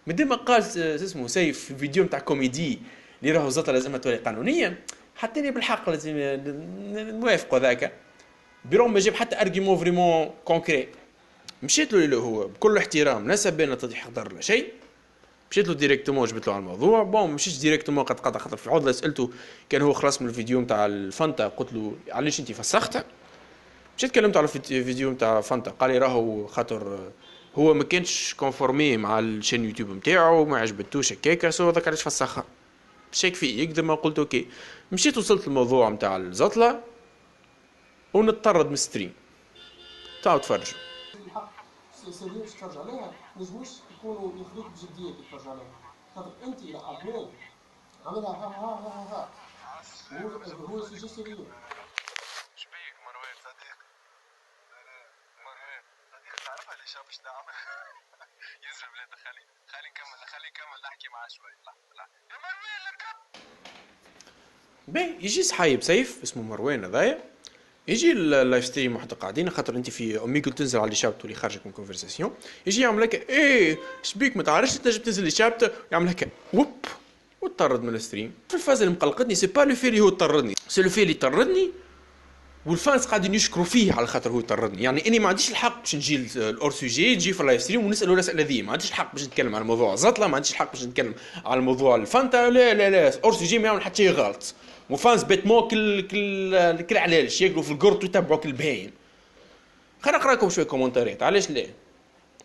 مادام ما قال اسمه سيف في الفيديو نتاع كوميدي اللي راهو زلطه لازمها تولي قانونيه، حتى انا بالحق لازم نوافق هذاك. بيرون ما جاب حتى ارجيومون فريمون كونكري. مشيت له هو بكل احترام، لا سبينا تضيح خضر لا شيء. مشيت له ديريكتومون جبت له على الموضوع. بون مشيتش ديريكتومون قد قطع خاطر في العضله سالته كان هو خلاص من الفيديو نتاع الفانتا، قلت له علاش انت فسختها. مشيت كلمته على الفيديو نتاع فانتا، قال لي راهو خاطر هو ما كانش كونفورمي مع الشين يوتيوب نتاعو، ما عجبتوش هكاكا، سو هذاك علاش فسخها. شيك فيه يقدر، ما قلت اوكي. مشيت وصلت الموضوع نتاع الزطله ونطرد من ستريم. تعالوا تفرجوا. الحق السياسيه باش تفرج عليها نجموش يكونوا ياخذوك بجديه كي تفرج عليها، خاطر انت الى ادمين عملها ها هو سوجي سيريو. شبيك مروان صديق؟ مروان صديق تعرفها ليش باش نعمل؟ ينزل بلاد خلي نكمل نحكي معاه شوي. لا يا مروان لك باهي يجي صحايب سيف اسمه مروان هذايا، يجي اللايف ستريم وحده قاعدين، خاطر انت في اميكو تنزل على الشاب تولي خارجك من كونفرساسيون. يجي يعمل لك ايه شبيك ما تعرفش تنجم تنزل الشاب، يعمل هكا ووب وتطرد من الستريم. في الفاز اللي مقلقتني سي با لو في اللي هو طردني، سي لو في اللي طردني والفانس قاعدين يشكروا فيه على خاطر هو يطردني. يعني اني ما عنديش الحق باش نجي الاور سوجي نجي في اللايف ستريم ونسالوا الاسئله ذي، ما عنديش الحق باش نتكلم على موضوع زطله، ما عنديش الحق باش نتكلم على موضوع الفانتا. لا الاور سوجي ما يعمل حتى شيء غلط، وفانس بيتمو كل علاش ياكلوا في القرط ويتبعوا كل باين. خلينا نقرا لكم شويه كومنتاريات علاش لا.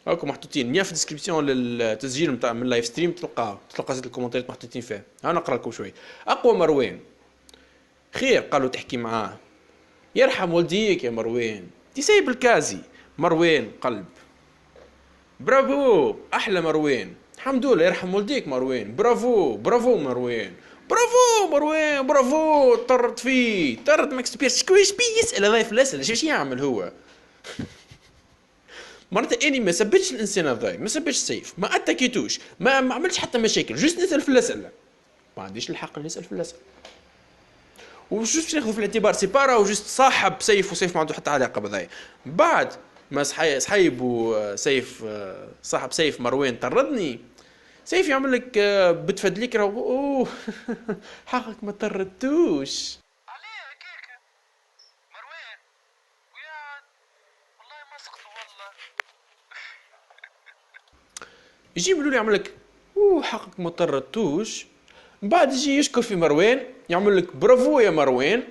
راكم محطوطين يا في الديسكريبسيون للتسجيل نتاع من اللايف ستريم، تلقى زيت الكومنتاريات محطوطين فيها. انا نقرا لكم شويه. اقوى مروان خير قالوا تحكي معاه، يرحم والديك يا مروان، انت سايب الكازي. مروان قلب برافو احلى مروان، الحمد لله يرحم والديك مروان. برافو مروان، برافو. طرد فيه طرد ماكس بيرس. كويش بي يسال هذا في الاسئله ايش يعمل هو. مرات اني ما سبتش الانسان هذا، ما سبتش سيف، ما اتاكيتوش، ما عملتش حتى مشاكل، جست نسال في الاسئله. ما عنديش الحق نسال في الاسئله. وجوست باش ناخذ في الاعتبار سي با راهو جوست صاحب سيف، وسيف ما عنده حتى علاقه بهذايا. بعد ما صحيب وسيف صاحب سيف مروان طردني، سيف يعمل لك بتفدليك راهو اوه حقك ما طردتوش. عليه هكاك مروان ويا والله ما سقطوا والله. يجي يقولوا لي يعمل لك اوه حقك ما طردتوش. بعد يجي يشكر في مروان، يعمل لك برافو يا مروان.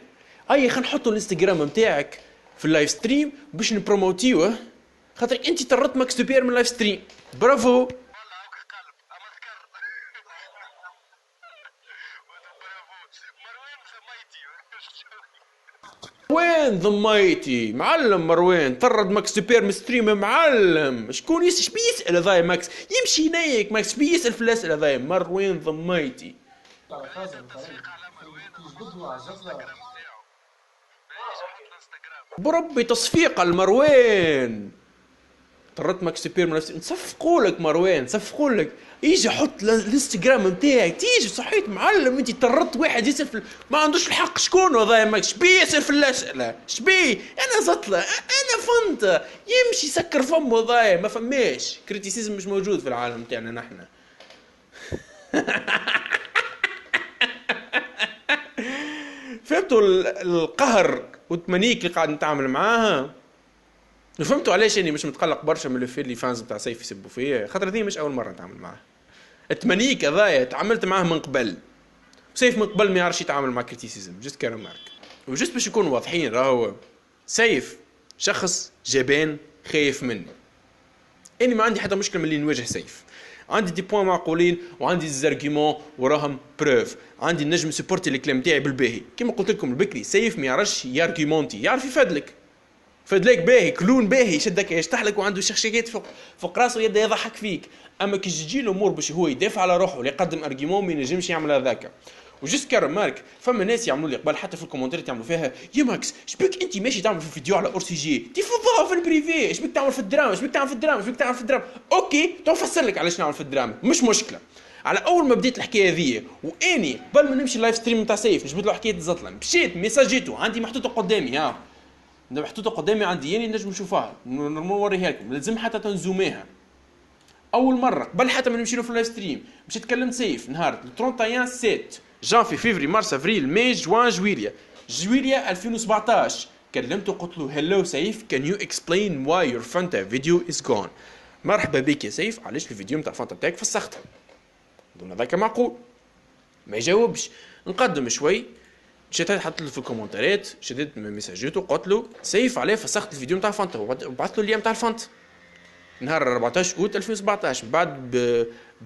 اي خلينا نحطوا الانستغرام نتاعك في اللايف ستريم باش نبروموتيوه، خاطر انت طردت ماكس دوبير من اللايف ستريم. برافو. والله هاك قلب اما ذكر ولا برافو مروان زميتي. وين ضميتي معلم مروان طرد ماكس دوبير من ستريم معلم. شكون ايش بيسال هذايا ماكس، يمشي ينيك ماكس بيسال في الاسئله هذايا. مروان ضميتي على فازل تسويق على مروان يجبدوا على الزفله. الانستغرام نتاعو باش يحط الانستغرام. بربي تصفيق المروان. طردت ماكس دوبير من نفسي، نصفقوا لك مروان، نصفقوا لك. يجي حط الانستغرام نتاعك، تيجي صحيت معلم انت طردت واحد يسال في ما عندوش الحق. شكون هذا ماكس شبيه يسال في الاسئله؟ شبيه انا زطله انا فهمت يمشي يسكر فمه ضايع. ما فماش كريتيسيزم، مش موجود في العالم تاعنا نحن. فهمتوا القهر والتمنيك اللي قاعد نتعامل معاها؟ فهمتوا علاش اني مش متقلق برشا من الفيل اللي فانز بتاع سيف يسبوا فيا؟ خاطر ذي مش اول مره نتعامل معاه. التمنيك هذايا تعاملت معاه من قبل. سيف من قبل ما يعرفش يتعامل مع كريتيسيزم، جست كرمارك. وجست باش نكونوا واضحين، راهو سيف شخص جبان خايف مني. اني ما عندي حتى مشكله من اللي نواجه سيف، عندي دي بوان معقولين وعندي زارجيمون وراهم بروف، عندي نجم سبورتي الكلام تاعي بالباهي. كما قلت لكم البكري سيف ما يعرفش يارجيمونتي، يعرف يفادلك. فدليك باهي كلون باهي يشدك يشطح لك وعنده شخشيات فوق راسه يبدا يضحك فيك. اما كي تجي الامور باش هو يدافع على روحه ويقدم ارجيمون ما ينجمش يعمل هذاك. وجست كرمارك فما ناس يعملوا لي قبل حتى في الكومنتات يعملوا فيها يا ماكس شبيك انت ماشي تعمل في فيديو على اور سي جي تفضها في البريفي، شبيك تعمل في الدراما، شبيك تعمل في الدراما، شبيك تعمل في الدراما. اوكي تو نفسر لك علاش نعمل في الدراما، مش مشكله. على اول ما بديت الحكايه ذي واني قبل ما نمشي اللايف ستريم نتاع سيف نجبد له حكايه الزطله، مشيت ميساجيته عندي محطوطه قدامي ها محطوطه قدامي عندي يعني نجم نشوفها نورمال نوريها لكم، لازم حتى تنزوميها. اول مره قبل حتى ما نمشي له في اللايف ستريم مشيت كلمت سيف نهار 31 7 جانفي فيفري مارس افريل ماي جوان جويليا 2017 كلمته قلت له هلو سيف كان يو اكسبلين واي يور فانتا فيديو از جون. مرحبا بك يا سيف، علاش الفيديو نتاع فانتا تاعك فسختها؟ قلنا ذاك معقول، ما يجاوبش. نقدم شوي مشيت حطيت له في الكومنتات شديت من ميساجاته قلت له سيف عليه فسخت الفيديو نتاع فانتا وبعثت له اليوم نتاع الفانتا نهار 14 اوت 2017 بعد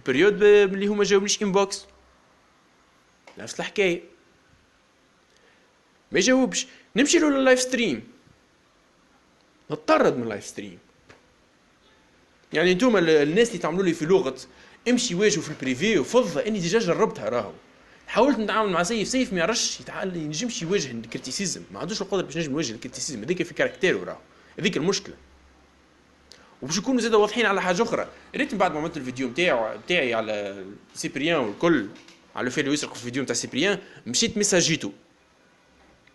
بريود اللي هما جاوبنيش انبوكس نفس الحكايه ما يجاوبش. نمشي له لللايف ستريم نطرد من اللايف ستريم. يعني انتوما الناس اللي تعملوا لي في لغه امشي واجهوا في البريفي وفضه اني ديجا جربتها راهو حاولت نتعامل مع سيف ما يعرفش ينجمش يواجه الكريتيسيزم، ما عندوش القدره باش ينجم يواجه الكريتيسيزم هذيك في كاركتيرو راهو هذيك المشكله. وباش نكونوا زاده واضحين على حاجه اخرى، ريت من بعد ما عملت الفيديو نتاعي على سيبريان والكل على فيلو يسرق في الفيديو نتاع سيبريان مشيت ميساجيتو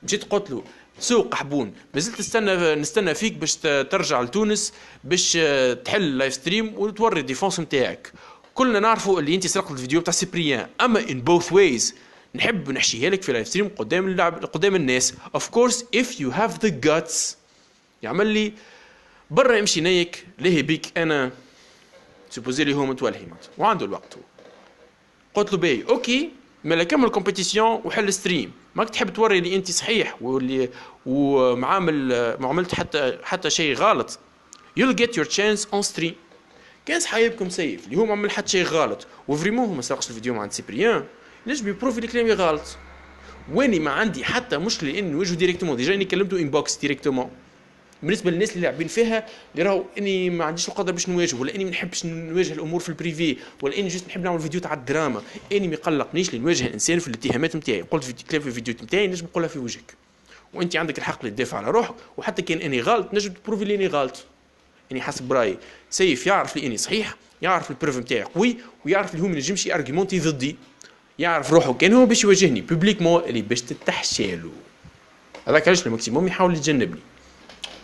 مشيت قلت له سوق قحبون مازلت نستنى فيك باش ترجع لتونس باش تحل اللايف ستريم وتوري الديفونس نتاعك. كلنا نعرفوا اللي انت سرقت الفيديو تاع سيبريان، اما in both ways نحب نحشيها لك في لايف ستريم قدام الناس. of course if you have the guts يعمل لي برا يمشي نيك ليه بيك انا سوبوزي لي هو متولهي وعنده الوقت هو. قلت له باهي اوكي مالا كمل كومبيتيسيون وحل ستريم ماك تحب توري لي انت صحيح واللي ما عملت حتى شيء غلط you'll get your chance on stream. كان صحايبكم سيف اللي هو ما عمل حتى شيء غلط وفريمون هو ما سرقش الفيديو مع سيبريان نجم يبروفي الكلام غلط واني ما عندي حتى مشكله اني نواجهه ديريكتومون ديجا اني كلمته انبوكس ديريكتومون. بالنسبه للناس اللي لاعبين فيها اللي راهو اني ما عنديش القدره باش نواجه ولا اني ما نحبش نواجه الامور في البريفي ولا اني جست نحب نعمل فيديو تاع الدراما اني ما يقلقنيش لنواجه انسان في الاتهامات نتاعي. قلت في كلام في الفيديو نتاعي نجم نقولها في وجهك وانت عندك الحق للدفاع على روحك وحتى كان اني غلط نجم تبروفي لي اني غلط. اني حسب رايي سيف يعرف لي اني صحيح يعرف البروف نتاعي قوي ويعرف اللي هو ما ينجمش ارغيومونتي ضدي يعرف روحه كان هو باش يواجهني بوبليكمون اللي باش تتحشالو هذاك علاش الماكسيموم يحاول يتجنبني.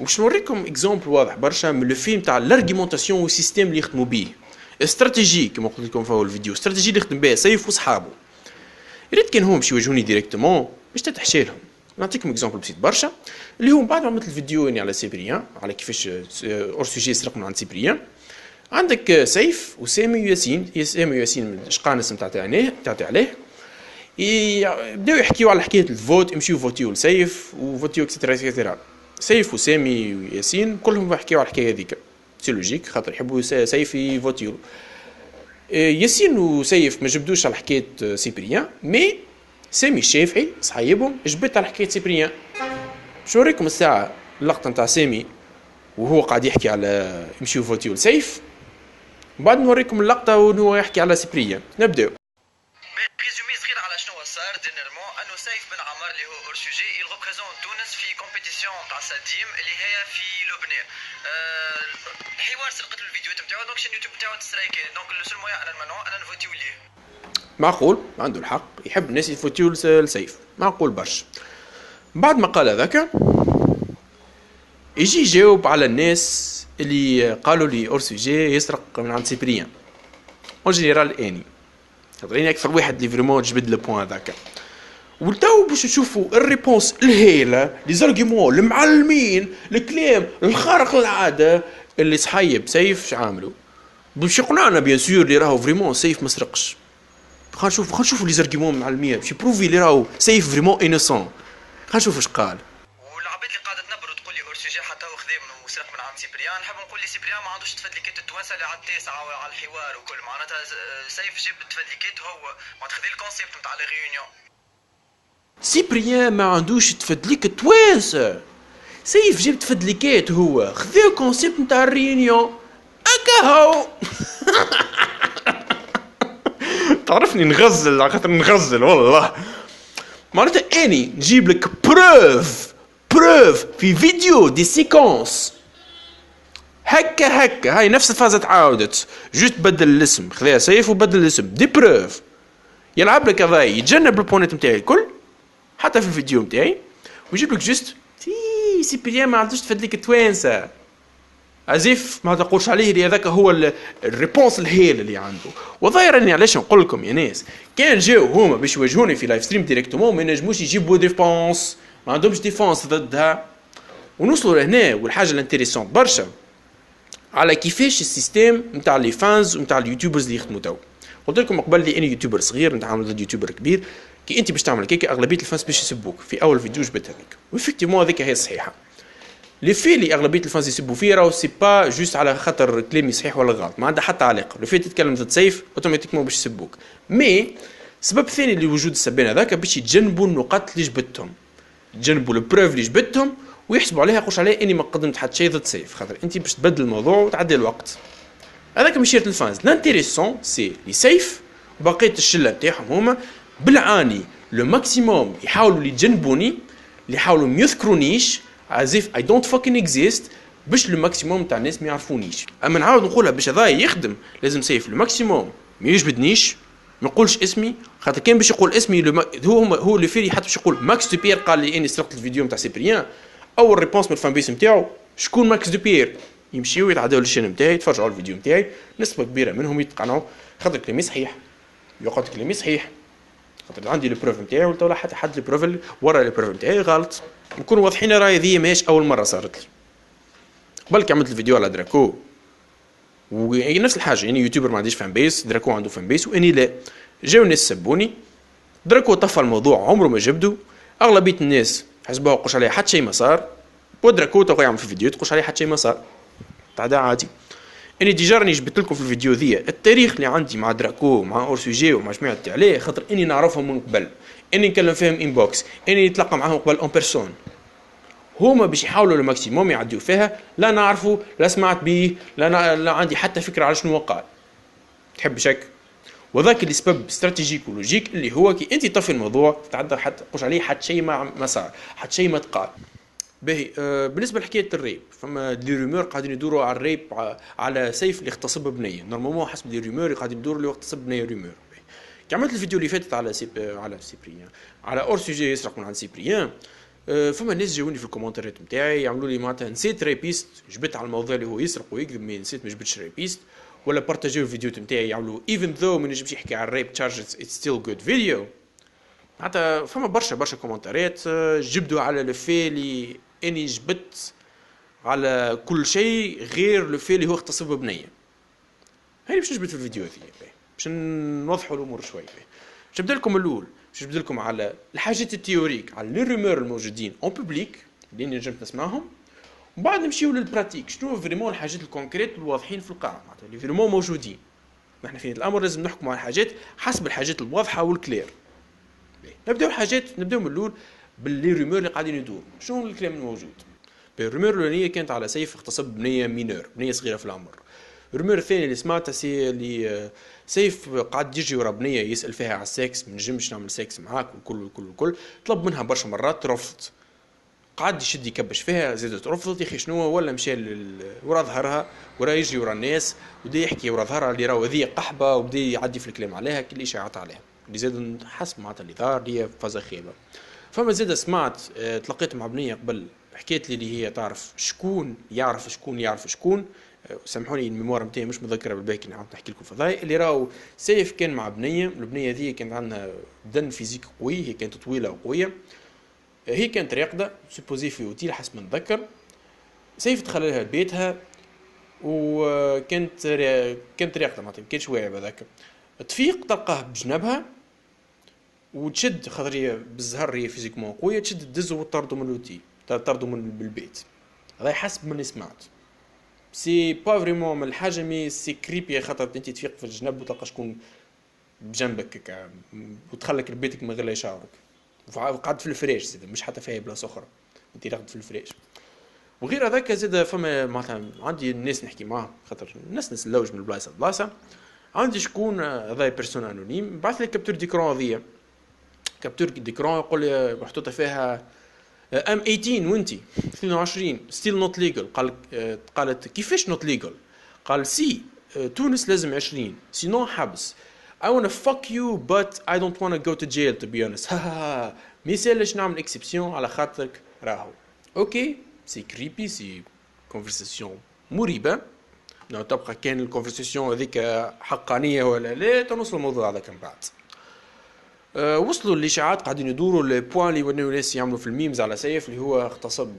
وباش نوريكم اكزومبل واضح برشا من لو فيلم تاع الارغيومونطاسيون والسيستيم اللي يخدموا به استراتيجي كما قلت لكم في اول فيديو استراتيجي اللي يخدم بها سيف وصحابه. ريت كان هو باش يواجهوني ديريكتومون باش تتحشالهم. نعطيكم اكزومبل بسيط برشا اللي هو بعد ما عملت الفيديو يعني على سيبريان على كيفاش اور سوجي سرق من عند سيبريان عندك سيف وسامي وياسين. سامي وياسين من الاشقانس نتاع عليه يبداو يحكيو على حكايه الفوت يمشيو فوتيو لسيف وفوتيو اكسترا اكسترا. سيف وسامي وياسين كلهم يحكيو على الحكايه هذيك سي لوجيك خاطر يحبوا سيف يفوتيو. ياسين وسيف ما جبدوش على حكايه سيبريان مي سامي الشافعي صحايبهم جبت على حكايه سيبريان. باش نوريكم الساعه اللقطه نتاع سامي وهو قاعد يحكي على يمشيو فوتيو لسيف بعد نوريكم اللقطه وهو يحكي على سيبريان. نبداو. ريزومي صغير على شنو صار دينيرمون انه سيف بن عمار اللي هو اور سوجي il représente تونس في كومبيتيسيون تاع ساديم اللي هي في لبنان. الحوار سرقت الفيديو نتاعو دونك اليوتيوب نتاعو تسترايكي دونك لو سول مويان انا نمنعو انا نفوتيو ليه. معقول عنده الحق يحب الناس يفوتيو لسيف معقول برشا. بعد ما قال هذاك يجي يجاوب على الناس اللي قالوا لي اور سوجي يسرق من عند سيبريان اون جينيرال اني خاطرين اكثر واحد اللي فريمون جبد لو بوين هذاك. وتو باش نشوفوا الريبونس الهيله لي زارغيمون المعلمين الكلام الخارق للعاده اللي صحيب سيف شعاملوا باش يقنعنا بيان سور اللي راهو فريمون سيف ما سرقش. خلينا نشوفوا لي زارغيمون معلمين باش يبروفي اللي راهو سيف فريمون انوسون. خلينا نشوفوا اش قال. والعباد اللي قاعده تنبر وتقول لي اور سوجي حتى هو خذا منه وسرق من عند سيبريان نحب نقول لي سيبريان ما عندوش تفدليكات التوانسه اللي على التاسعه على الحوار وكل معناتها سيف جاب تفدليكات هو ما تخذي الكونسيبت نتاع لي ريونيون. سيبريان ما عندوش تفدليك توانسه سيف جاب تفدليكات هو خذا الكونسيبت نتاع الريونيون اكا هو. تعرفني نغزل على خاطر نغزل والله معناتها اني نجيب لك بروف في فيديو دي سيكونس هكا هاي نفس الفازة تعاودت جوست بدل الاسم خذا سيف وبدل الاسم دي بروف يلعب لك هذا يتجنب البونيت نتاعي الكل حتى في الفيديو نتاعي ويجيب لك جوست سيبريان ما عندوش تفدليك توانسه ازيف ما تقولش عليه اللي هذاك هو الريبونس الهيل اللي عنده. وظاهر اني علاش نقول لكم يا ناس، كان جاو هما باش يواجهوني في لايف ستريم ديريكتومون ما ينجموش يجيبوا ديفونس، ما عندهمش ديفونس ضدها. ونوصلوا لهنا، والحاجه الانتريسونت برشا على كيفاش السيستم نتاع لي فانز ونتاع اليوتيوبرز اللي يخدموا تو. قلت لكم قبل لي اني يوتيوبر صغير نتعامل ضد يوتيوبر كبير، كي انت باش تعمل كيكه اغلبيه الفانز باش يسبوك في اول فيديو جبت هذيك، وافكتيمون هذيك هي صحيحه. لي في اللي اغلبيه الفانز يسبوا فيه راهو سي با جوست على خاطر كلامي صحيح ولا غلط، ما عندها حتى علاقه. لو في تتكلم ضد سيف اوتوماتيكمون باش يسبوك. مي سبب ثاني لوجود السبان هذاك باش يتجنبوا النقاط اللي جبتهم، يتجنبوا البروف اللي جبتهم ويحسبوا عليها يقولش عليها اني ما قدمت حتى شيء ضد سيف، خاطر انت باش تبدل الموضوع وتعدي الوقت. هذاك مشيره الفانز. لانتيريسون سي لي سيف وبقيه الشله نتاعهم هما بالعاني لو ماكسيموم يحاولوا يتجنبوني، اللي يحاولوا ما يذكرونيش as if I don't fucking exist، باش لو ماكسيموم تاع الناس ما يعرفونيش. اما نعاود نقولها باش هذا يخدم لازم سيف لو ماكسيموم ما يجبدنيش، ما يقولش اسمي، خاطر كان باش يقول اسمي هو اللي فيري حتى باش يقول ماكس دو بيير قال لي اني سرقت الفيديو نتاع سيبريان. اول ريبونس من الفان بيس نتاعو شكون ماكس دو بيير، يمشيو يتعداو للشين نتاعي يتفرجوا على الفيديو نتاعي، نسبه كبيره منهم يتقنعوا خاطر كلامي صحيح، يقعد كلامي صحيح، خاطر عندي لي بروف نتاعي ولا حتى حد لي بروف ورا لي بروف نتاعي غلط. نكونوا واضحين راهي ذي ماهيش اول مره صارت لي. قبل كي عملت الفيديو على دراكو ونفس الحاجه، يعني يوتيوبر ما عنديش فان بيس، دراكو عنده فان بيس واني لا. جاو الناس سبوني، دراكو طفى الموضوع عمره ما جبدو، اغلبيه الناس حسبوها قوش عليها حتى شيء ما صار، ودراكو تو يعمل في الفيديو تقوش عليه حتى شيء ما صار، تعدى عادي. اني ديجا راني جبت لكم في الفيديو ذي التاريخ اللي عندي مع دراكو مع اورسوجي ومع جماعه عليه، خاطر اني نعرفهم من قبل، اني نكلم فيهم انبوكس، اني نتلاقى معاهم قبل اون بيرسون. هما باش يحاولوا الماكسيموم يعديو فيها، لا نعرفوا لا سمعت بيه لا عندي حتى فكره على شنو قال. تحب شك؟ وذاك اللي سبب استراتيجيك ولوجيك اللي هو كي انت طفي الموضوع تتعدى حتى تقولش عليه حتى شيء ما صار، حتى شيء ما تقال. باهي بالنسبه لحكايه الريب، فما دي رومور قاعدين يدوروا على الريب على سيف اللي اغتصب بنيه، نورمالمون حسب دي رومور قاعدين يدوروا اللي اغتصب بنيه رومور. كي عملت الفيديو اللي فاتت على سيبريان على اور سوجي يسرق من عند سيبريان، فما ناس جاوني في الكومنتات نتاعي يعملوا لي معناتها نسيت ريبيست، جبت على الموضوع اللي هو يسرق ويكذب مي نسيت ما جبتش ريبيست، ولا بارتاجيو الفيديو نتاعي يعملوا even though ما نجمش يحكي على الريب تشارجز اتس ستيل جود فيديو. معناتها فما برشا كومنتات جبدوا على لو في اللي اني جبت على كل شيء غير لو في اللي هو اغتصب بنيه. هاني باش نجبد في الفيديو هذي باش نوضحوا الامور شوي. باش نبدا لكم الاول، باش نبدا لكم على الحاجات التيوريك، على لي رومور الموجودين اون بوبليك اللي نجمت نسمعهم، ومن بعد نمشيو للبراتيك شنو فريمون الحاجات الكونكريت الواضحين في القاع، معناتها اللي فريمون موجودين. نحن في الامر لازم نحكم على الحاجات حسب الحاجات الواضحه والكلير. نبداو من الاول باللي رومور اللي قاعدين يدور. شنو الكلام الموجود؟ الرومور الاولانيه كانت على سيف اغتصب بنيه مينور، بنيه صغيره في العمر. الرومور الثاني اللي سمعتها سي اللي سيف قاعد يجي ورا بنيه يسال فيها على السكس، ما نجمش نعمل سكس معاك والكل طلب منها برشا مرات رفضت، قعد يشد يكبش فيها زادت رفضت. يا اخي شنو ولا مشى ورا ظهرها ورا يجري ورا الناس وبدا يحكي ورا ظهرها اللي راهو هذه قحبه، وبدا يعدي في الكلام عليها كل اشاعات عليها اللي زاد حسب معناتها اللي ظهر هي فازه خيبه. فما زاد سمعت تلقيت مع بنيه قبل حكيت لي اللي هي تعرف شكون يعرف شكون سامحوني الميموار نتاعي مش متذكره بالباكي، نعاود نحكي لكم فضاي اللي راهو سيف كان مع بنيه. البنيه هذه كانت عندها بدن فيزيك قوي، هي كانت طويله وقويه، هي كانت راقده سوبوزي في اوتيل حسب ما نتذكر. سيف دخل لها بيتها وكانت راقده معناتها ما كانش واعيه هذاك، تفيق تلقاه بجنبها وتشد خاطر هي بالزهر هي فيزيكمون قويه، تشد تدزو وتطردو من الاوتيل، تطردو من بالبيت. هذا حسب ما سمعت. سي با فريمون من الحاجه مي سي كريبي خاطر انت تفيق في الجنب وتلقى شكون بجنبك هكا وتخلك لبيتك من غير لا يشعرك، وقعد في الفريش زاد مش حتى في بلاصه اخرى انت راقد في الفريش. وغير هذاك زاد فما معناتها عندي الناس نحكي معاهم خاطر الناس نسلوج من بلاصه لبلاصه. عندي شكون هذا بيرسون انونيم بعث لي كابتور ديكرون هذيا، كابتور ديكرون يقول لي محطوطه فيها ام 18 وانتي 22 ستيل نوت ليجل. قالت كيفاش نوت ليجل؟ قال سي تونس لازم 20 سينو حبس. I wanna fuck you but I don't wanna go to jail to be honest. ما يسالش نعمل اكسبسيون على خاطرك راهو اوكي. سي كريبي سي كونفرساسيون مريبه، تبقى كان الكونفرسيسيون هذيك حقانيه ولا لا، تنوصل الموضوع هذاك من بعد. وصلوا الاشاعات قاعدين يدوروا البوان اللي ولوا الناس يعملوا في الميمز على سيف، اللي هو اغتصب،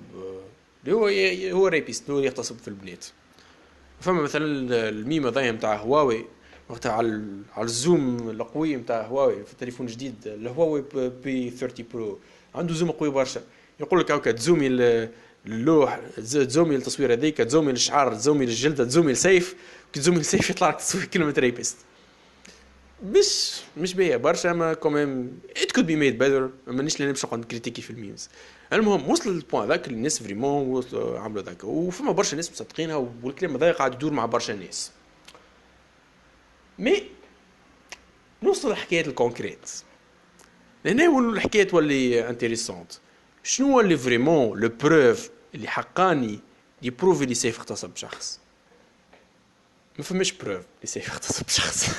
اللي هو ريبيست، اللي يغتصب في البنات. فما مثلا الميم هذايا نتاع هواوي وقتها على الزوم القوي نتاع هواوي في التليفون الجديد الهواوي بي 30 برو، عنده زوم قوي برشا. يقول لك هاكا تزومي اللوح، تزومي التصوير هذيك، تزومي الشعر، تزومي الجلده، تزومي السيف، كي تزومي السيف يطلع لك تصوير كلمه ريبيست. مش باهيه برشا، اما كوميم ات كود بي ميد بيتر، مانيش اللي نمشي نقعد نكريتيكي في الميمز. المهم وصل البوان ذاك الناس فريمون عملوا ذاك، وفما برشا ناس مصدقينها، والكلام هذا قاعد يدور مع برشا ناس. مي نوصل لحكايه الكونكريت، لهنا الحكايه تولي انتريسونت. شنو اللي فريمون لو بروف اللي حقاني يبروف اللي سيف اغتصب شخص؟ ما فماش بروف اللي سيف اغتصب شخص.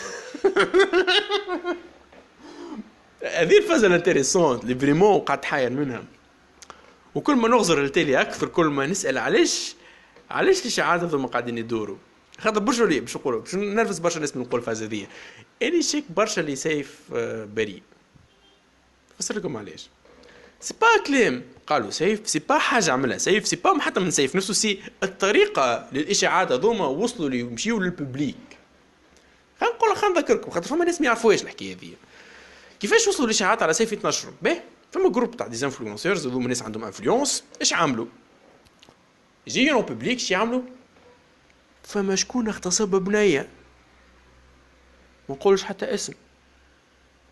هذه الفازه الانتريسونت اللي فريمون قاعد تحاير منها، وكل ما نغزر التالي اكثر كل ما نسال علاش الاشاعات هذوما قاعدين يدوروا. خاطر برشا لي باش نقولوا باش نرفز برشا ناس من نقول الفازه هذه اني شيك برشا اللي سيف بريء. فسر لكم علاش. سي با كلام قالوا سيف، سي با حاجه عملها سيف، سي با حتى من سيف نفسه، سي الطريقه للاشاعات هذوما وصلوا لي ومشيوا للببليك. خلينا نذكركم خاطر فما ناس ما يعرفوهاش الحكايه هذه. كيفاش وصلوا الاشاعات على سيف يتنشروا؟ باهي فما جروب تاع ديزانفلونسورز هذوما ناس عندهم انفلونس، ايش عملوا؟ يجيو ببليك ايش يعملوا؟ فما شكون اغتصب بنيه، ما نقولش حتى اسم.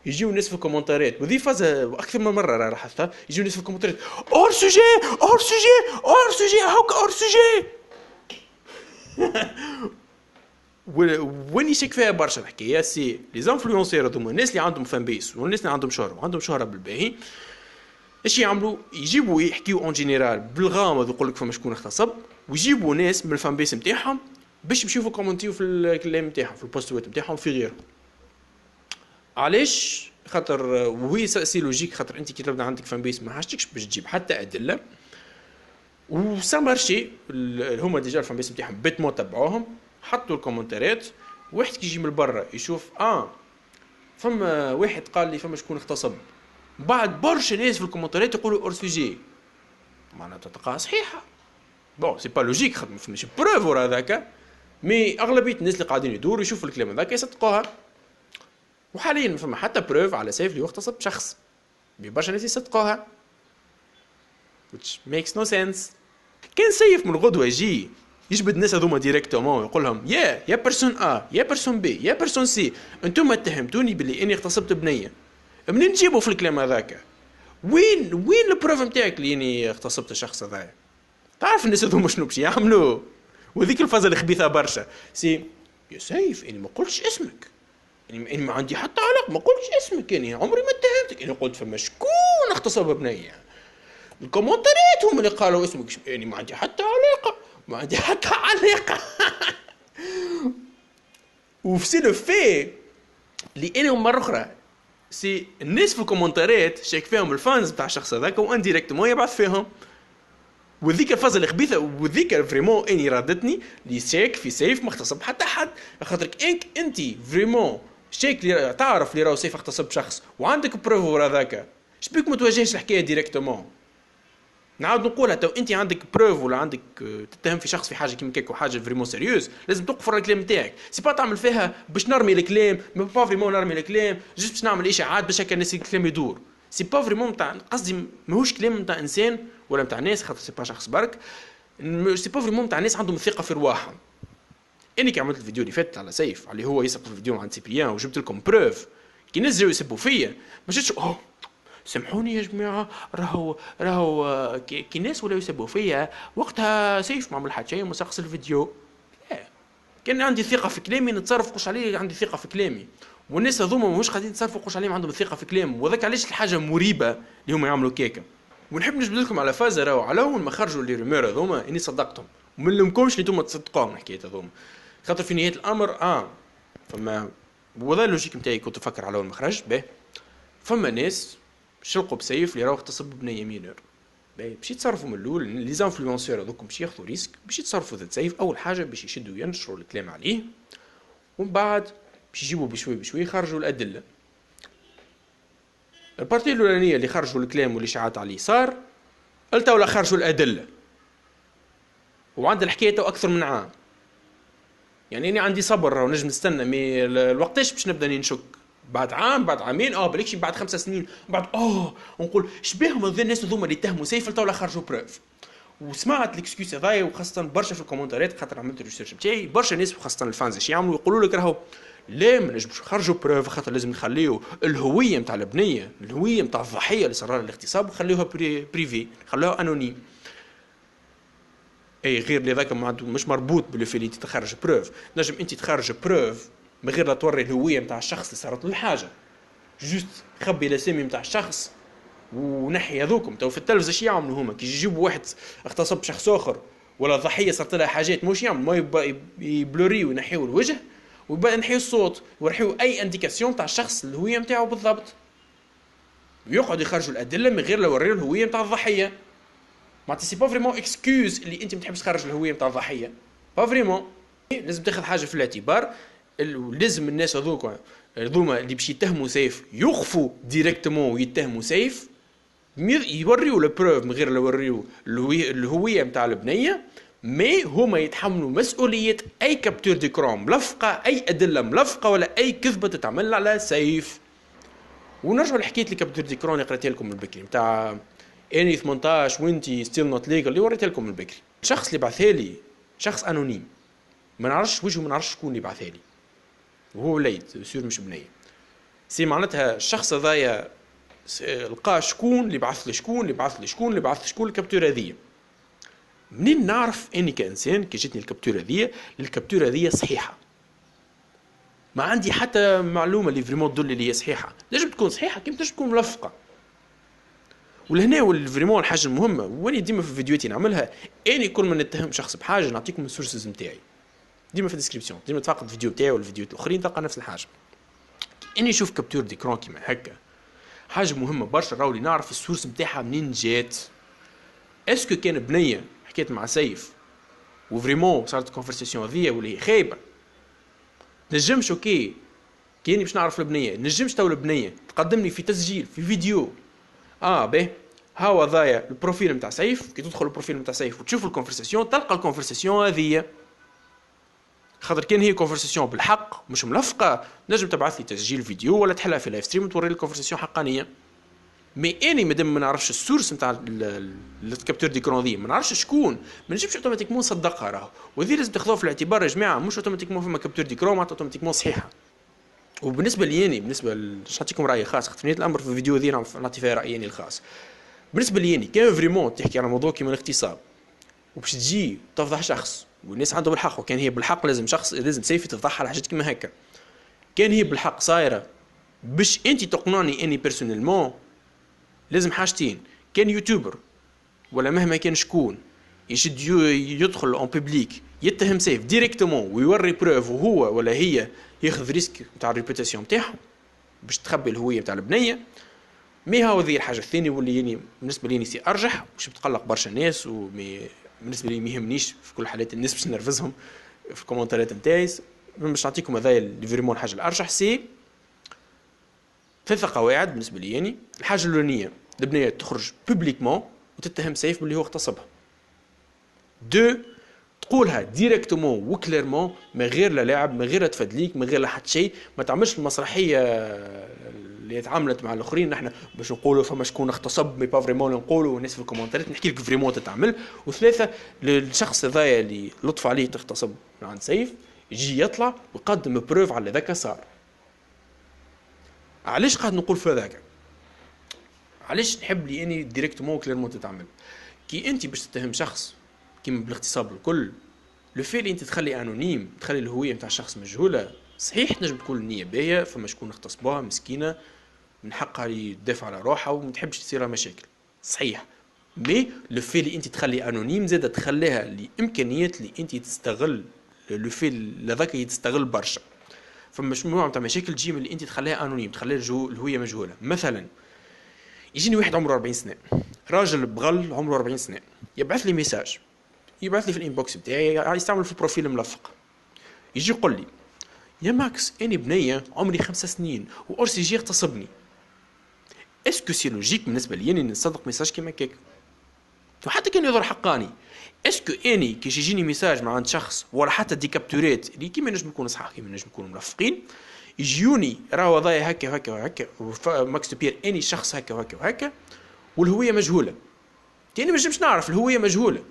يجيو الناس في الكومنتات، وذي فازة اكثر من مره لاحظتها، يجيو الناس في الكومنتات اور سوجي اور سوجي اور سوجي هاك اور سوجي. وين يشك فيها برشا الحكايه سي لي زانفلونسير هذوما الناس اللي عندهم فان بيس والناس اللي عندهم شهره وعندهم شهره بالباهي، ايش يعملوا؟ يجيبوا يحكيوا اون جينيرال بالغامض ويقول لك فما شكون اغتصب، ويجيبوا ناس من الفان بيس نتاعهم باش يمشيو كومونتيو في الكلام نتاعهم في البوستوات نتاعهم في غيرهم. علاش؟ خاطر وهي سي لوجيك، خاطر انت كي تبدا عندك فان بيس ما حاجتكش باش تجيب حتى ادله، وسا مارشي هما ديجا الفان بيس نتاعهم بيت مو تبعوهم، حطوا الكومنتات. واحد كي يجي من برا يشوف فما واحد قال لي فما شكون اغتصب، بعد برشا ناس في الكومنتات يقولوا اور سوجي، معناتها تلقاها صحيحه. بون سي با لوجيك خاطر ما فماش بروف ورا هذاك، مي اغلبيه الناس اللي قاعدين يدوروا يشوفوا الكلام هذاك يصدقوها. وحاليا ما فما حتى بروف على سيف اللي اغتصب شخص، برشا ناس يصدقوها which makes no sense. كان سيف من الغدوه يجي يجبد الناس هذوما ديريكتومون يقول لهم يا بيرسون يا بيرسون بي يا بيرسون سي، انتم اتهمتوني باللي اني اغتصبت بنيه، منين نجيبوا في الكلام هذاك؟ وين البروف نتاعك اللي اني اغتصبت الشخص هذا؟ تعرف الناس هذوما شنو باش يعملوا؟ وذيك الفازه الخبيثه برشا سي يا سيف اني ما قلتش اسمك، اني ما عندي حتى علاقه، ما قلتش اسمك، اني عمري ما اتهمتك، اني قلت فما شكون اغتصب بنيه. الكومنتات هم اللي قالوا اسمك، اني ما عندي حتى علاقه، ما عندي حتى علاقه. وفي لو في اللي انا مره اخرى سي الناس في الكومنتات شاك فيهم الفانز بتاع الشخص هذاك وانديريكتومون يبعث فيهم. وذيك الفازه الخبيثه وذيك فريمون اني رادتني لي شاك في سيف ما اغتصب حتى حد، خاطرك انت فريمون شاك اللي تعرف اللي راهو سيف اغتصب شخص وعندك بروف ورا ذاك، شبيك ما تواجهش الحكايه ديريكتومون؟ نعاود نقولها، تو انت عندك بروف ولا عندك تتهم في شخص في حاجه كيما كيك وحاجه فريمون سيريوز، لازم توقف ورا الكلام نتاعك. سي با تعمل فيها باش نرمي الكلام، ما با فريمون نرمي الكلام جست باش نعمل اشاعات باش هكا الناس الكلام يدور. سي با فريمون نتاع قصدي ماهوش كلام نتاع انسان ولا نتاع ناس، خاطر سي با شخص برك، سي با فريمون نتاع ناس عندهم ثقه في رواحهم. اني كي عملت الفيديو اللي فات على سيف اللي هو يسقط الفيديو عند سيبريان وجبت لكم بروف، كي الناس جاوا يسبوا فيا ما جيتش سامحوني يا جماعه راهو كي الناس ولاو يسبوا فيا وقتها سيف ما عمل حتى شيء وما سقس الفيديو. لا، كان عندي ثقه في كلامي نتصرف قش عليه، عندي ثقه في كلامي، والناس هذوما ماهوش قاعدين يتصرفوا قش عليهم عندهم ثقه في كلامهم، وذاك علاش الحاجه مريبه اللي هما يعملوا كيكه. ونحب نجبد لكم على فازه راهو على اول ما خرجوا لي رومير هذوما اني صدقتهم وما نلومكمش اللي انتم تصدقوهم الحكايه هذوما، خاطر في نهايه الامر فما وهذا اللوجيك نتاعي كنت نفكر على اول ما خرج به. فما ناس شلقوا بسيف اللي راهو اغتصب بنيه مينور، باش يتصرفوا من الاول لي زانفلونسور هذوك باش ياخذوا ريسك باش يتصرفوا ذات سيف. اول حاجه باش يشدوا ينشروا الكلام عليه، ومن بعد باش يجيبوا بشوي بشوي يخرجوا الادله. البارتي الاولانيه اللي خرجوا الكلام والاشاعات عليه صار، قلت ولا خرجوا الادله، وعند الحكايه اكثر من عام. يعني اني عندي صبر ونجم نستنى، مي الوقتاش باش نبدا نشك؟ بعد عام، بعد عامين، بالكش بعد 5 سنين، بعد نقول شبيهم الناس هذوما اللي اتهموا سيف ولا خرجوا بروف. وسمعت الاكسكيوز هذايا، وخاصه برشا في الكومنتات خاطر عملت الريسيرش نتاعي، برشا ناس وخاصه الفانز اش يعملوا يقولوا لك راهو لا ما نجمش نخرجوا بروف خاطر لازم نخليو الهويه نتاع البنيه، الهويه نتاع الضحيه اللي صار لها الاغتصاب نخليوها بريفي، نخليوها انونيم. اي غير اللي ذاك مش مربوط بالفي اللي تخرج بروف. نجم انت تخرج بروف من غير لا توري الهويه نتاع الشخص اللي صارت له الحاجه، جوست خبي الاسامي نتاع الشخص ونحي هذوكم. تو في التلفزه اش يعملوا هما كي يجيبوا واحد اغتصب شخص اخر ولا ضحيه صارت لها حاجات، مش يعملوا ما يبلوريو وينحيوا الوجه ويبقى ينحيوا الصوت ويرحيوا اي انديكاسيون تاع الشخص الهويه نتاعو بالضبط، ويقعدوا يخرجوا الادله من غير لا يوريو الهويه نتاع الضحيه. معناتها سي با فريمون اكسكيوز اللي انت ما تحبش تخرج الهويه نتاع الضحيه، با فريمون. لازم تاخذ حاجه في الاعتبار، لازم الناس هذوما اللي باش يتهموا سيف يخفوا ديريكتومون ويتهموا سيف، يوريو لو بروف من غير لا يوريو الهويه نتاع البنيه، مي هما يتحملوا مسؤوليه اي كابتور ديكرون ملفقه، اي ادله ملفقه، ولا اي كذبه تتعمل على سيف. ونرجعوا لحكايه الكابتور ديكرون اللي قريتها لكم من البكري نتاع اني 18 وانتي ستيل نوت ليجل اللي وريتها لكم من البكري. الشخص اللي بعثها لي شخص انونيم، ما نعرفش وجهه، ما نعرفش شكون اللي بعثها لي، وهو وليد سور مش بنيه. سي معناتها الشخص هذايا لقى شكون اللي بعث لي، شكون اللي بعث لي، شكون اللي بعث شكون الكابتور هذيا. منين نعرف اني كانسان كي جتني الكابتور هذيا، الكابتور هذيا صحيحه؟ ما عندي حتى معلومه اللي فريمون تدل لي هي صحيحه. نجم تكون صحيحه كيف تنجم تكون ملفقه. ولهنا والفريمون الحاجه المهمه، واني ديما في فيديوهاتي نعملها، اني كل ما نتهم شخص بحاجه نعطيكم السورسز نتاعي ديما في الديسكريبسيون، ديما تفقد الفيديو تاعي والفيديوهات الاخرين تلقى نفس الحاجه. اني نشوف كابتور ديكرون كيما هكا حاجه مهمه برشا، راولي نعرف السورس نتاعها منين جات. اسكو كان بنيه حكيت مع سيف وفريمون صارت كونفرساسيون هذيا واللي هي خايبه، نجمش اوكي كاني باش نعرف البنيه، نجمش تو البنيه تقدم لي في تسجيل في فيديو باهي هاو ضايع البروفيل نتاع سيف، كي تدخل البروفيل نتاع سيف وتشوف الكونفرساسيون تلقى الكونفرساسيون هذيا. خاطر كان هي كونفرساسيون بالحق مش ملفقه، نجم تبعث لي تسجيل فيديو ولا تحلها في لايف ستريم وتوري لي الكونفرساسيون حقانيه. مي اني مادام ما نعرفش السورس نتاع الكابتور ديكرون ذي، ما نعرفش شكون، ما نجمش اوتوماتيكمون نصدقها. راهو وهذه لازم تاخذوها في الاعتبار يا جماعه، مش اوتوماتيكمون فما كابتور ديكرون معناتها اوتوماتيكمون صحيحه. وبالنسبه لي اني، بالنسبه باش نعطيكم رايي خاص، خاطر في نهايه الامر في الفيديو ذي نعطي فيها رايي اني الخاص. بالنسبه لي اني كان فريمون تحكي على موضوع كيما الاغتصاب وباش تجي تفضح شخص والناس عندهم الحق، وكان هي بالحق لازم شخص لازم سيفي تفضح على حاجات كيما هكا، كان هي بالحق صايره باش انت تقنعني اني بيرسونيلمون، لازم حاجتين: كان يوتيوبر ولا مهما كان شكون يشد يدخل اون بوبليك يتهم سيف ديريكتومون ويوري بروف وهو ولا هي ياخذ ريسك نتاع الريبوتاسيون نتاعهم باش تخبي الهويه نتاع البنيه. مي هاو ذي الحاجه الثانيه واللي يعني بالنسبه لي سي ارجح، باش بتقلق برشا ناس، وبالنسبه لي ما يهمنيش في كل الحالات الناس باش نرفزهم في الكومنتات نتاعي. باش نعطيكم هذايا اللي فريمون الحاجه الارجح. سي 3 قواعد بالنسبه لي يعني. الحاجه الاولانيه البنيه تخرج بوبليكمون وتتهم سيف باللي هو اغتصبها. 2 تقولها ديريكتومون وكليرمون من غير لا لاعب، من غير لا تفدليك، من غير لا حتى شيء. ما تعملش المسرحيه اللي تعاملت مع الاخرين نحن باش نقولوا فما شكون اغتصب مي با فريمون نقولوا والناس في الكومنتات نحكي لك فريمون تتعمل. و3 للشخص هذايا اللي لطف عليه تغتصب من عند سيف يجي يطلع ويقدم بروف على ذاك صار. علاش قاعد نقول في هذاك؟ علاش نحب لي اني ديريكتومون كليرمون تتعمل؟ كي انت باش تتهم شخص كيما بالاغتصاب الكل، لو في اللي انت تخلي انونيم، تخلي الهويه نتاع الشخص مجهوله، صحيح تنجم تكون النيه باهيه، فما شكون اغتصبوها مسكينه من حقها تدافع على روحها وما تحبش تصير مشاكل، صحيح. مي لو في اللي انت تخلي انونيم زاد تخليها لامكانيات اللي انت تستغل لو في هذاك يتستغل برشا. فما مجموعه تاع مشاكل تجي من اللي انت تخليها انونيم، تخليها الهويه مجهوله. مثلا يجيني واحد عمره 40 سنه، راجل بغل عمره 40 سنه يبعث لي ميساج، يبعث لي في الانبوكس بتاعي، يستعمل في البروفيل ملفق، يجي يقول لي يا ماكس اني بنيه عمري 5 سنين وارسي جي اغتصبني. اسكو سي لوجيك بالنسبه لي اني نصدق ميساج كيما هكاك؟ وحتى كان يظهر حقاني، اسكو اني كي يجيني ميساج مع عند شخص ولا حتى ديكابتوريت اللي كيما نجم يكونوا صحاح كيما نجم يكونوا ملفقين، يجيوني راهو ضايع هكا وهكا وهكا ماكس بير اني شخص هكا وهكا وهكا والهويه مجهوله. تاني ما نجمش نعرف الهويه مجهوله،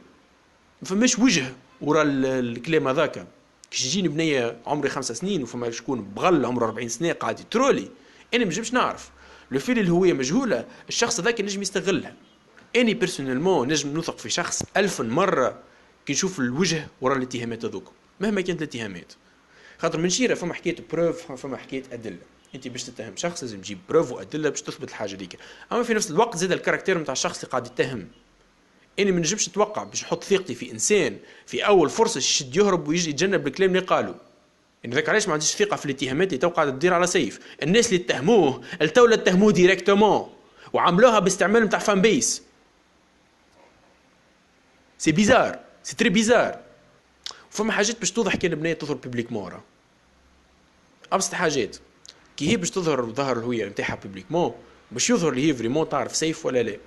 ما فماش وجه ورا الكلام هذاك. كي يجيني بنيه عمري 5 سنين وفما شكون بغل عمره 40 سنه قاعد يترولي، انا ما نجمش نعرف لو في الهويه مجهوله، الشخص هذاك نجم يستغلها. اني بيرسونيلمون نجم نثق في شخص 1000 مره كي نشوف الوجه ورا الاتهامات هذوك مهما كانت الاتهامات. خاطر من شيره فما حكايه بروف، فما حكايه ادله. انت باش تتهم شخص لازم تجيب بروف وادله باش تثبت الحاجه ديك. اما في نفس الوقت زاد الكاركتير نتاع الشخص اللي قاعد يتهم. اني ما نجمش نتوقع باش نحط ثقتي في انسان في اول فرصه يشد يهرب ويجي يتجنب الكلام اللي قالوا. يعني ذاك علاش ما عنديش ثقه في الاتهامات اللي تو قاعده تدير على سيف. الناس اللي اتهموه التو اتهموه ديريكتومون وعملوها باستعمال نتاع فان بيس. سي بيزار، سي تري بيزار. فما حاجات باش توضح كان بنيه تظهر بوبليك مورا. ابسط حاجات كي هي باش ظهر الهويه نتاعها بوبليكمون باش يظهر اللي هي فريمون تعرف سيف ولا لا.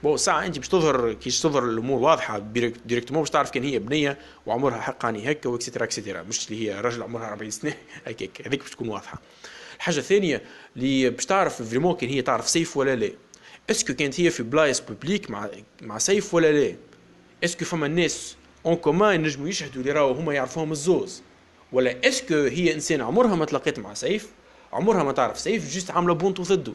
بو ساعه انت باش تظهر الامور واضحه ديريكتومون باش تعرف كان هي بنيه وعمرها حقاني هكا واكسترا اكسترا، مش اللي هي راجل عمرها 40 سنه هكاك. هذيك باش تكون واضحه. الحاجه الثانيه اللي باش تعرف فريمون كان هي تعرف سيف ولا لا، اسكو كانت هي في بلايص بوبليك مع سيف ولا لا، اسكو فما الناس اون كومان نجموا يشهدوا اللي راهو هما يعرفوهم الزوز، ولا اسكو هي انسان عمرها ما تلاقيت مع سيف، عمرها ما تعرف سيف، جيست عامله بونتو ضده.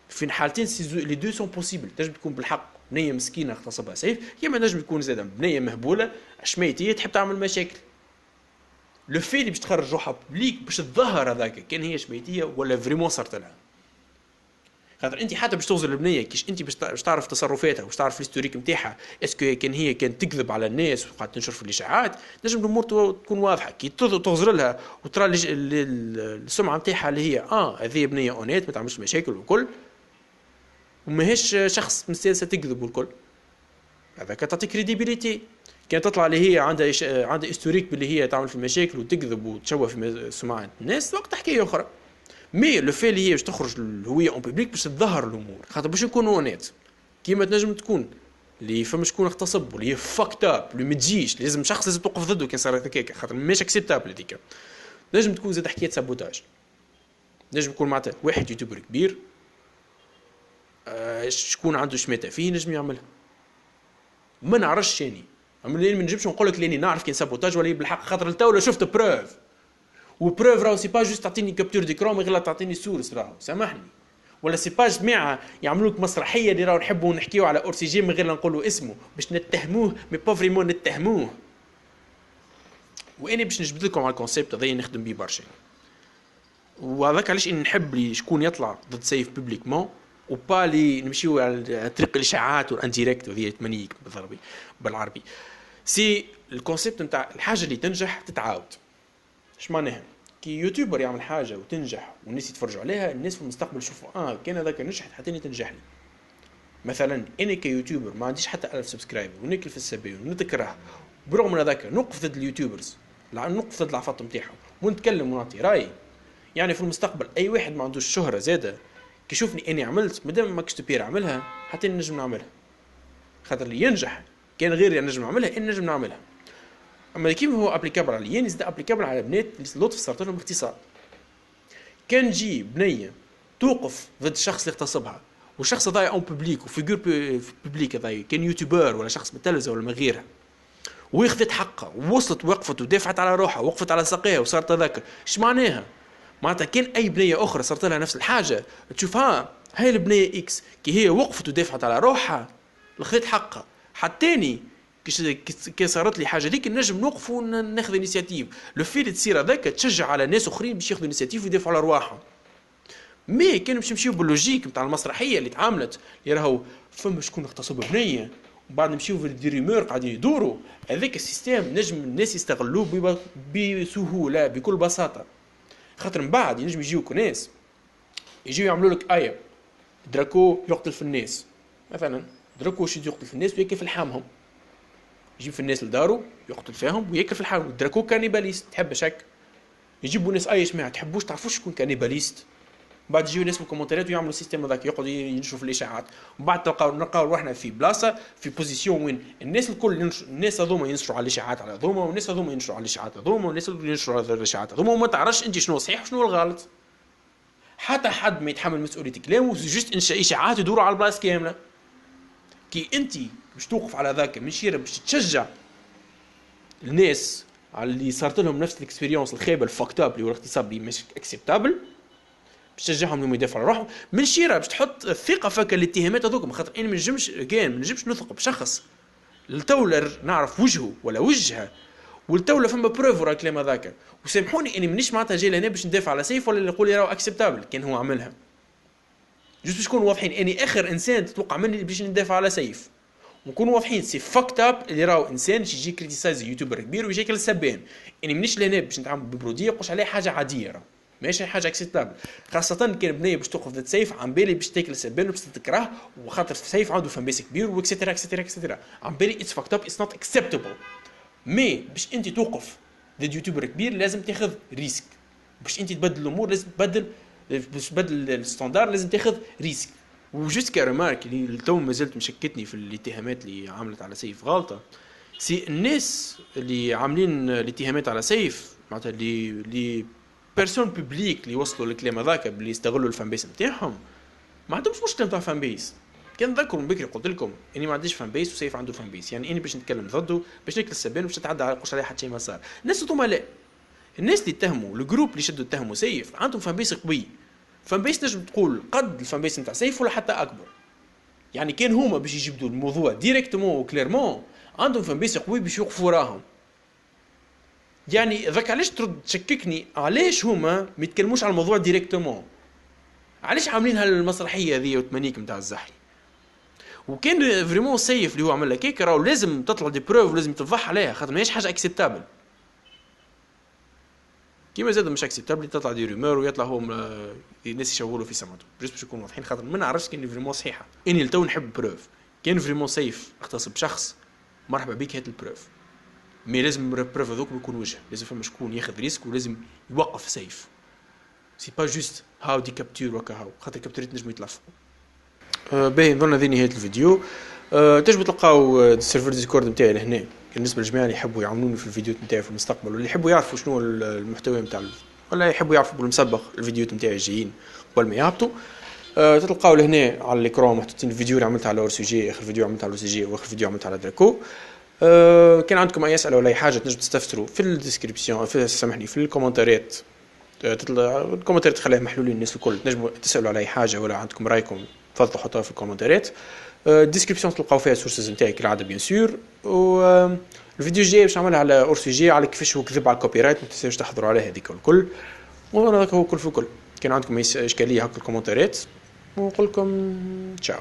في الحالتين لي دو سون بوسيبل. تنجم تكون بالحق بنيه مسكينه اغتصبها سيف، يا ما نجم تكون زاده بنيه مهبوله شميتيه تحب تعمل مشاكل. لو في اللي باش تخرج روحها بليك باش تظهر هذاك كان هي شميتيه ولا فريمون صارت لها. خاطر انت حتى باش توصل للبنيه كيش انت باش تعرف تصرفاتها وباش تعرف الهيستوريك نتاعها، اسكو كان هي كانت تكذب على الناس وقاعد تنشر في الاشاعات، نجم الامور تكون واضحه. كي تغزر لها وترى السمعه نتاعها اللي هي هذه بنيه اونيت ما تعملش مشاكل والكل وماهيش شخص مستانسه تكذب والكل، هذاك تعطي كريديبيليتي. كانت تطلع اللي هي عندها هيستوريك باللي هي تعمل في مشاكل وتكذب وتشوه في سمعه الناس، وقت حكايه اخرى. مي لو في اللي هي باش تخرج الهويه اون بوبليك باش تظهر الامور، خاطر باش نكونوا اونيت كيما تنجم تكون اللي فما شكون اغتصب واللي هي فاكت اب اللي ما تجيش لازم شخص لازم توقف ضده كان صار هكاك، خاطر ماشي اكسبتابل هذيك. نجم تكون زاد حكايه سابوتاج، نجم يكون معناتها واحد يوتيوبر كبير شكون عنده شماته فيه نجم يعملها، ما نعرفش يعني. ما نجمش نقول لك لاني نعرف كاين سابوتاج ولا بالحق، خاطر التو شفت بروف وبروف راهو سي با جوست تعطيني كابتور ديكرون غير تعطيني سورس راهو سامحني، ولا سي با جماعه يعملوا لك مسرحيه اللي راهو نحبوا نحكيو على اورسيجي من غير لا نقولوا اسمه باش نتهموه مي با فريمون نتهموه. واني باش نجبد لكم على الكونسيبت هذا نخدم بيه برشا، وهذاك علاش اني نحب لي شكون يطلع ضد سيف بوبليكمون وبا لي نمشيو على طريق الاشاعات والانديريكت وهذه تمنيك بالعربي. سي الكونسيبت نتاع الحاجه اللي تنجح تتعاود. اش معناها؟ كي يوتيوبر يعمل حاجه وتنجح والناس يتفرجوا عليها، الناس في المستقبل يشوفوا كان هذاك نجحت حتى تنجح لي. مثلا انا كيوتيوبر ما عنديش حتى 1000 سبسكرايبر وناكل في السبايل ونتكره، برغم من هذاك نوقف ضد اليوتيوبرز، نوقف ضد العفط نتاعهم ونتكلم ونعطي راي. يعني في المستقبل اي واحد ما عندوش شهره زاده كي يشوفني اني عملت مادام ماكش تبير عملها حتى نجم نعملها، خاطر اللي ينجح كان غيري نجم نعملها ان نجم نعملها. اما كيف هو ابليكابل على اليانس ده ابليكابل على بنات اللي لطف صارت لهم اغتصاب. كان جي بنيه توقف ضد الشخص اللي اغتصبها والشخص هذا اون بوبليك وفيجور بوبليك هذا كان يوتيوبر ولا شخص بالتلفزه ولا ما غيرها ويخذت حقها ووصلت وقفت ودافعت على روحها وقفت على ساقيها وصارت هذاك، ايش معناها؟ معناتها كان اي بنيه اخرى صارت لها نفس الحاجه تشوف هاي البنيه اكس كي هي وقفت ودافعت على روحها لخذت حقها، حتى كي صارت لي حاجه ديك نجم نوقف وناخذ انيشيتيف. لو في تصير هذاك تشجع على ناس اخرين باش ياخذوا انيشيتيف ويدافعوا على رواحهم. مي كان باش نمشيو باللوجيك نتاع المسرحيه اللي تعاملت اللي راهو فما شكون اغتصب بنيه وبعد نمشيو في الديريمور قاعدين يدوروا، هذاك السيستم نجم الناس يستغلوه بسهوله بكل بساطه. خاطر من بعد ينجم يجيوك ناس يجيو يعملوا لك دراكو يقتل في الناس مثلا دراكو واش يقتل في الناس وياكل في لحامهم، يجيب في الناس لدارو يقتل فيهم وياكل في الحام. دراكو كانيباليست، تحب شك يجيبوا ناس ايش ما تحبوش تعرفوش شكون كانيباليست، بعد يجيو ناس في الكومنتات ويعملوا السيستم هذاك يقعدوا ينشروا في الاشاعات، وبعد نلقاو روحنا في بلاصه في بوزيسيون وين الناس الكل الناس هذوما ينشروا على الاشاعات على هذوما، والناس هذوما ينشروا على الاشاعات هذوما، والناس اللي ينشروا على الاشاعات هذوما، وما تعرفش انت شنو صحيح وشنو الغلط. حتى حد ما يتحمل مسؤوليه كلامه، جست انشاء اشاعات يدوروا على البلاصه كامله. كي انت باش توقف على ذاك من شيره باش تشجع الناس على اللي صارت لهم نفس الاكسبيريونس الخايبه الفاكتاب اللي هو الاغتصاب اللي مش اكسبتابل، باش تشجعهم انهم يدافعوا على روحهم من شيره، باش تحط الثقه فك الاتهامات هذوك. خاطر انا ما نجمش نثق بشخص التولر نعرف وجهه ولا وجهها، والتولى فما بروف ورا الكلام هذاك. وسامحوني اني مانيش معناتها جاي لهنا باش ندافع على سيف ولا اللي يقول لي راهو اكسبتابل كان هو عملها. جوست باش نكونوا واضحين، اني اخر انسان تتوقع مني باش ندافع على سيف، ونكونوا واضحين سي فاكت اب اللي راهو انسان يجي كريتيسايز يوتيوبر كبير ويجي كل سبان. اني مانيش لهنا باش نتعامل ببروديه يقولش عليه حاجه عاديه، راه ماشي حاجه اكسبتابل. خاصه كان بنيه باش توقف ضد سيف عم بالي باش تاكل سبان وباش تكره، وخاطر سيف عنده فان بيس كبير واكسترا اكسترا اكسترا، عم بالي اتس فاكت اب اتس نوت اكسبتابل. مي باش انت توقف ضد يوتيوبر كبير لازم تاخذ ريسك، باش انت تبدل الامور لازم باش تبدل الستاندار لازم تاخذ ريسك. وجست كرمارك اللي تو ما زلت مشكتني في الاتهامات اللي عملت على سيف غلطه، سي الناس اللي عاملين الاتهامات على سيف معناتها اللي بيرسون بوبليك اللي وصلوا الكلام هذاك اللي يستغلوا الفان بيس نتاعهم، ما عندهمش مشكله نتاع فان بيس. كان نذكروا من بكري قلت لكم اني ما عنديش فان بيس وسيف عنده فان بيس، يعني اني باش نتكلم ضده باش ناكل السبان وباش نتعدى على قش عليه حتى شيء ما صار. الناس هذوما لا، الناس اللي اتهموا الجروب اللي شدوا اتهموا سيف عندهم فان بيس قوي، فان بيس نجم تقول قد الفان بيس نتاع سيف ولا حتى اكبر. يعني كان هما باش يجبدوا الموضوع ديريكتومون وكليرمون عندهم فان بيس قوي باش يوقفوا راهم. يعني ذاك علاش ترد تشككني علاش هما ما يتكلموش على الموضوع ديريكتومون، علاش عاملين هالمسرحيه هذه وتمانيك نتاع الزحلي. وكان فريمون سيف اللي هو عمل لك هيك راهو لازم تطلع دي بروف ولازم تفضح عليها، خاطر ماهيش حاجه اكسبتابل. كيما زاد مش اكسبتابل تطلع دي رومور ويطلع هو الناس يشاوروا في سمعته، جست باش يكونوا واضحين. خاطر ما نعرفش كان فريمون صحيحه، اني لتو نحب بروف. كان فريمون سيف اغتصب شخص مرحبا بك هات البروف، مي لازم البروف هذوك يكون وجه، لازم فما شكون ياخذ ريسك ولازم يوقف سيف. سي با جوست هاو دي كابتور وكا هاو، خاطر كابتوريت نجم يتلف. باهي نظن هذه نهايه الفيديو. تجبوا تلقاو السيرفر ديسكورد نتاعي لهنا بالنسبه للجماعه اللي يحبوا يعاونوني في الفيديوهات نتاعي في المستقبل، واللي يحبوا يعرفوا شنو المحتوى نتاع ولا يحبوا يعرفوا بالمسبق الفيديوهات نتاعي الجايين قبل ما يهبطوا. تلقاو لهنا على الاكران محطوطين الفيديو اللي عملته على اورسوجي، اخر فيديو عملته على اورسوجي واخر فيديو عملته على دراكو. كان عندكم اي اسئله ولا اي حاجه تنجم تستفسروا في الديسكريبسيون، سامحني في الكومنتات. الكومنتات تخليها محلولين الناس الكل، تنجموا تسالوا على اي حاجه ولا عندكم رايكم تفضلوا حطوها في الكومنتات. الديسكريبسيون تلقاو فيها سورسز نتاعي كالعاده بيان سور. الفيديو الجاي باش نعملها على اورسوجي على كيفاش هو كذب على الكوبي رايت، ما تنساوش تحضروا عليه هذيك الكل. وهذاك هو كل في كل. كان عندكم اي اشكاليه هكا الكومنتات ونقول لكم تشاو.